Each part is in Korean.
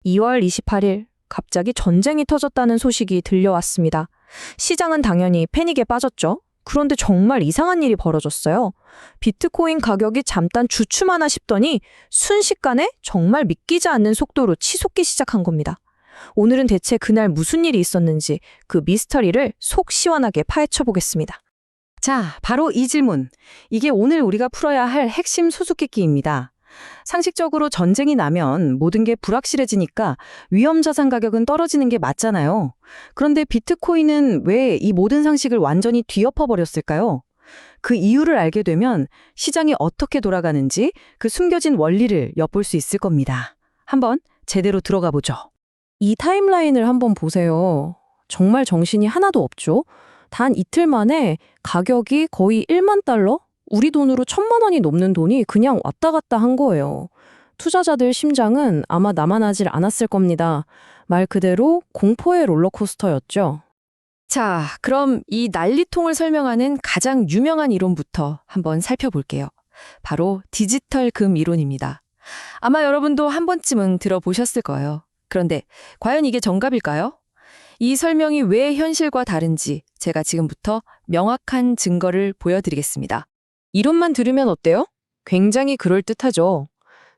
2월 28일, 갑자기 전쟁이 터졌다는 소식이 들려왔습니다. 시장은 당연히 패닉에 빠졌죠. 그런데 정말 이상한 일이 벌어졌어요. 비트코인 가격이 잠깐 주춤하나 싶더니 순식간에 정말 믿기지 않는 속도로 치솟기 시작한 겁니다. 오늘은 대체 그날 무슨 일이 있었는지 그 미스터리를 속 시원하게 파헤쳐 보겠습니다. 자, 바로 이 질문. 이게 오늘 우리가 풀어야 할 핵심 수수께끼입니다. 상식적으로 전쟁이 나면 모든 게 불확실해지니까 위험자산 가격은 떨어지는 게 맞잖아요. 그런데 비트코인은 왜 이 모든 상식을 완전히 뒤엎어 버렸을까요? 그 이유를 알게 되면 시장이 어떻게 돌아가는지 그 숨겨진 원리를 엿볼 수 있을 겁니다. 한번 제대로 들어가 보죠. 이 타임라인을 한번 보세요. 정말 정신이 하나도 없죠? 단 이틀 만에 가격이 거의 1만 달러? 우리 돈으로 1,000만 원이 넘는 돈이 그냥 왔다 갔다 한 거예요. 투자자들 심장은 아마 남아나질 않았을 겁니다. 말 그대로 공포의 롤러코스터였죠. 자, 그럼 이 난리통을 설명하는 가장 유명한 이론부터 한번 살펴볼게요. 바로 디지털 금 이론입니다. 아마 여러분도 한 번쯤은 들어보셨을 거예요. 그런데 과연 이게 정답일까요? 이 설명이 왜 현실과 다른지 제가 지금부터 명확한 증거를 보여드리겠습니다. 이론만 들으면 어때요? 굉장히 그럴듯하죠.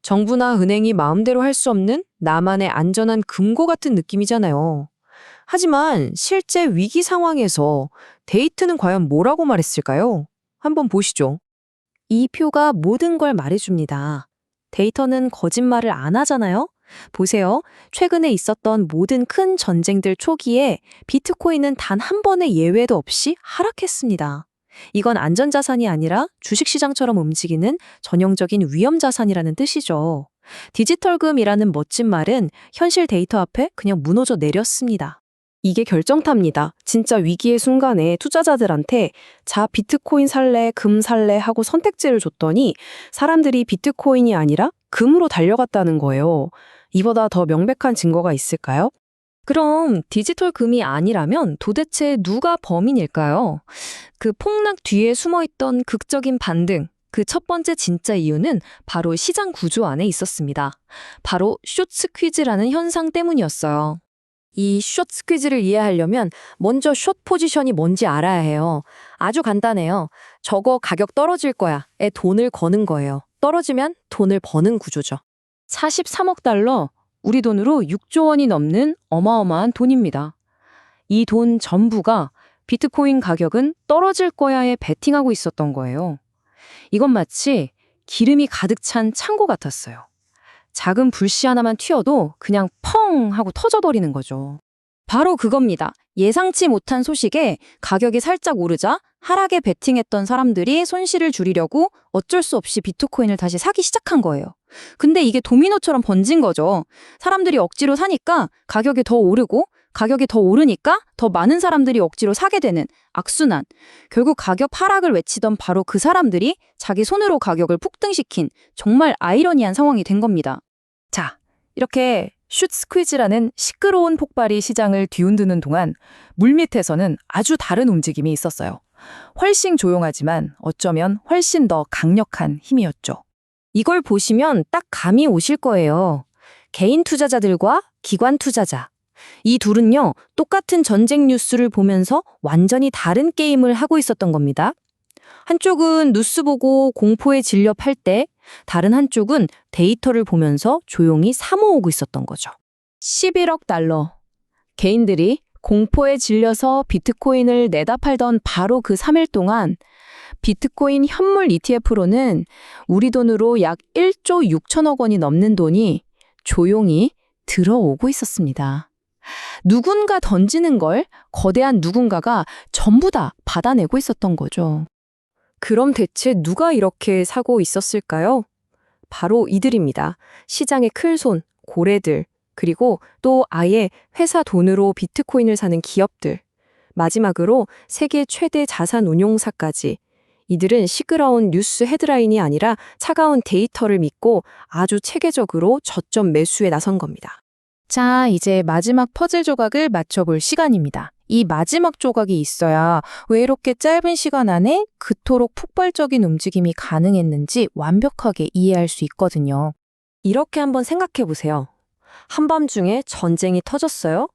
정부나 은행이 마음대로 할 수 없는 나만의 안전한 금고 같은 느낌이잖아요. 하지만 실제 위기 상황에서 데이터는 과연 뭐라고 말했을까요? 한번 보시죠. 이 표가 모든 걸 말해줍니다. 데이터는 거짓말을 안 하잖아요? 보세요. 최근에 있었던 모든 큰 전쟁들 초기에 비트코인은 단 한 번의 예외도 없이 하락했습니다. 이건 안전자산이 아니라 주식시장처럼 움직이는 전형적인 위험자산이라는 뜻이죠. 디지털금이라는 멋진 말은 현실 데이터 앞에 그냥 무너져 내렸습니다. 이게 결정타입니다. 진짜 위기의 순간에 투자자들한테 자, 비트코인 살래, 금 살래 하고 선택지를 줬더니 사람들이 비트코인이 아니라 금으로 달려갔다는 거예요. 이보다 더 명백한 증거가 있을까요? 그럼 디지털 금이 아니라면 도대체 누가 범인일까요? 그 폭락 뒤에 숨어있던 극적인 반등, 그 첫 번째 진짜 이유는 바로 시장 구조 안에 있었습니다. 바로 숏 스퀴즈라는 현상 때문이었어요. 이 숏 스퀴즈를 이해하려면 먼저 숏 포지션이 뭔지 알아야 해요. 아주 간단해요. 저거 가격 떨어질 거야에 돈을 거는 거예요. 떨어지면 돈을 버는 구조죠. 43억 달러, 우리 돈으로 6조 원이 넘는 어마어마한 돈입니다. 이 돈 전부가 비트코인 가격은 떨어질 거야에 베팅하고 있었던 거예요. 이건 마치 기름이 가득 찬 창고 같았어요. 작은 불씨 하나만 튀어도 그냥 펑 하고 터져버리는 거죠. 바로 그겁니다. 예상치 못한 소식에 가격이 살짝 오르자 하락에 베팅했던 사람들이 손실을 줄이려고 어쩔 수 없이 비트코인을 다시 사기 시작한 거예요. 근데 이게 도미노처럼 번진 거죠. 사람들이 억지로 사니까 가격이 더 오르고 가격이 더 오르니까 더 많은 사람들이 억지로 사게 되는 악순환. 결국 가격 하락을 외치던 바로 그 사람들이 자기 손으로 가격을 폭등시킨 정말 아이러니한 상황이 된 겁니다. 자, 이렇게 슛 스퀴즈라는 시끄러운 폭발이 시장을 뒤흔드는 동안 물밑에서는 아주 다른 움직임이 있었어요. 훨씬 조용하지만 어쩌면 훨씬 더 강력한 힘이었죠. 이걸 보시면 딱 감이 오실 거예요. 개인 투자자들과 기관 투자자. 이 둘은요, 똑같은 전쟁 뉴스를 보면서 완전히 다른 게임을 하고 있었던 겁니다. 한쪽은 뉴스 보고 공포에 질려 팔 때, 다른 한쪽은 데이터를 보면서 조용히 사모으고 있었던 거죠. 11억 달러. 개인들이 공포에 질려서 비트코인을 내다 팔던 바로 그 3일 동안 비트코인 현물 ETF로는 우리 돈으로 약 1조 6천억 원이 넘는 돈이 조용히 들어오고 있었습니다. 누군가 던지는 걸 거대한 누군가가 전부 다 받아내고 있었던 거죠. 그럼 대체 누가 이렇게 사고 있었을까요? 바로 이들입니다. 시장의 클손, 고래들, 그리고 또 아예 회사 돈으로 비트코인을 사는 기업들. 마지막으로 세계 최대 자산 운용사까지. 이들은 시끄러운 뉴스 헤드라인이 아니라 차가운 데이터를 믿고 아주 체계적으로 저점 매수에 나선 겁니다. 자, 이제 마지막 퍼즐 조각을 맞춰볼 시간입니다. 이 마지막 조각이 있어야 왜 이렇게 짧은 시간 안에 그토록 폭발적인 움직임이 가능했는지 완벽하게 이해할 수 있거든요. 이렇게 한번 생각해 보세요. 한밤중에 전쟁이 터졌어요?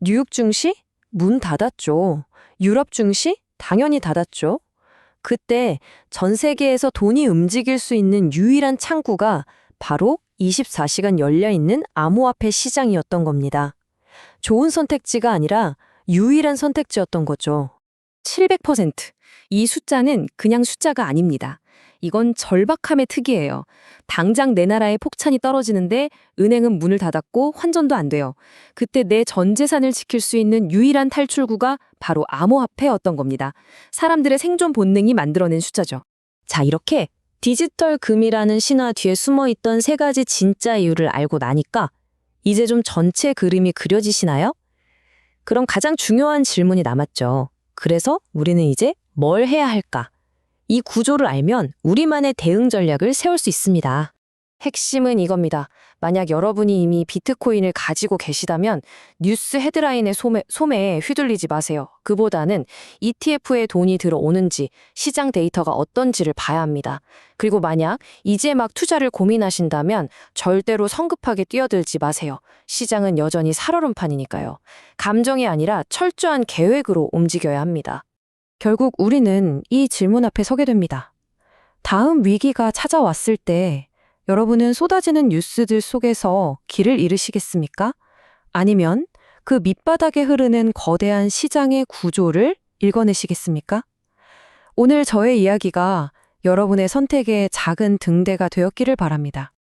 뉴욕 증시? 문 닫았죠. 유럽 증시? 당연히 닫았죠. 그때 전 세계에서 돈이 움직일 수 있는 유일한 창구가 바로 24시간 열려있는 암호화폐 시장이었던 겁니다. 좋은 선택지가 아니라 유일한 선택지였던 거죠. 700%. 이 숫자는 그냥 숫자가 아닙니다. 이건 절박함의 특이예요. 당장 내 나라에 폭탄이 떨어지는데 은행은 문을 닫았고 환전도 안 돼요. 그때 내 전 재산을 지킬 수 있는 유일한 탈출구가 바로 암호화폐였던 겁니다. 사람들의 생존 본능이 만들어낸 숫자죠. 자, 이렇게 디지털 금이라는 신화 뒤에 숨어있던 세 가지 진짜 이유를 알고 나니까 이제 좀 전체 그림이 그려지시나요? 그럼 가장 중요한 질문이 남았죠. 그래서 우리는 이제 뭘 해야 할까? 이 구조를 알면 우리만의 대응 전략을 세울 수 있습니다. 핵심은 이겁니다. 만약 여러분이 이미 비트코인을 가지고 계시다면 뉴스 헤드라인의 소매에 휘둘리지 마세요. 그보다는 ETF에 돈이 들어오는지 시장 데이터가 어떤지를 봐야 합니다. 그리고 만약 이제 막 투자를 고민하신다면 절대로 성급하게 뛰어들지 마세요. 시장은 여전히 살얼음판이니까요. 감정이 아니라 철저한 계획으로 움직여야 합니다. 결국 우리는 이 질문 앞에 서게 됩니다. 다음 위기가 찾아왔을 때 여러분은 쏟아지는 뉴스들 속에서 길을 잃으시겠습니까? 아니면 그 밑바닥에 흐르는 거대한 시장의 구조를 읽어내시겠습니까? 오늘 저의 이야기가 여러분의 선택의 작은 등대가 되었기를 바랍니다.